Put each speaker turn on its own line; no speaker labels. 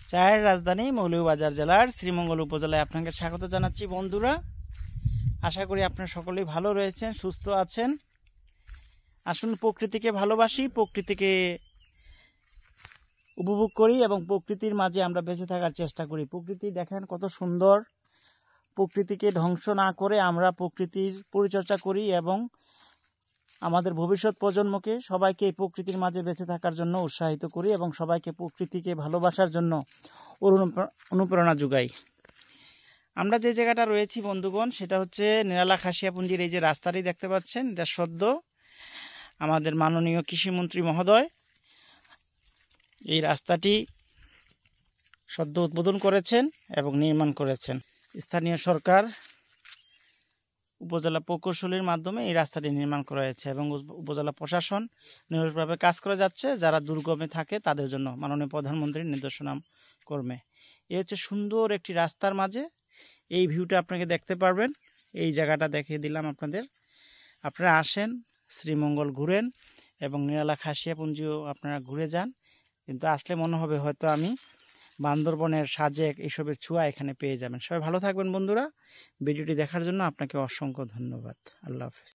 চায়ের রাজধানী মৌলভীবাজার জেলার শ্রীমঙ্গল উপজেলায় আপনাকে স্বাগত জানাচ্ছি বন্ধুরা। আশা করি আপনারা সকলেই ভালো রয়েছেন, সুস্থ আছেন। আসুন প্রকৃতিকে ভালোবাসি, প্রকৃতিকে উপভোগ করি এবং প্রকৃতির মাঝে আমরা বেঁচে থাকার চেষ্টা করি। প্রকৃতি দেখেন কত সুন্দর। প্রকৃতিকে ধ্বংস না করে আমরা প্রকৃতির পরিচর্যা করি এবং আমাদের ভবিষ্যৎ প্রজন্মকে সবাইকে এই প্রকৃতির মাঝে বেঁচে থাকার জন্য উৎসাহিত করি এবং সবাইকে প্রকৃতিকে ভালোবাসার জন্য অনুপ্রেরণা যোগাই। আমরা যে জায়গাটা রয়েছি বন্ধুগণ, সেটা হচ্ছে নিরালা খাসিয়াপুঞ্জির এই যে রাস্তাটি দেখতে পাচ্ছেন, এটা সদ্য আমাদের মাননীয় কৃষিমন্ত্রী মহোদয় এই রাস্তাটি সদ্য উদ্বোধন করেছেন এবং নির্মাণ করেছেন। স্থানীয় সরকার উপজেলা প্রকৌশলীর মাধ্যমে এই রাস্তাটি নির্মাণ করা হয়েছে এবং উপজেলা প্রশাসন নিরলসভাবে কাজ করে যাচ্ছে যারা দুর্গমে থাকে তাদের জন্য মাননীয় প্রধানমন্ত্রীর নির্দেশনা কর্মে। এই হচ্ছে সুন্দর একটি রাস্তার মাঝে এই ভিউটা আপনাকে দেখতে পারবেন। এই জায়গাটা দেখিয়ে দিলাম আপনাদের। আপনারা আসেন, শ্রীমঙ্গল ঘুরেন এবং নিরালা খাসিয়াপুঞ্জিও আপনারা ঘুরে যান। কিন্তু আসলে মনে হবে হয়তো আমি বান্দরবনের সাজেক এইসবের ছোঁয়া এখানে পেয়ে যাবেন। সবাই ভালো থাকবেন বন্ধুরা। ভিডিওটি দেখার জন্য আপনাকে অসংখ্য ধন্যবাদ। আল্লাহ হাফেজ।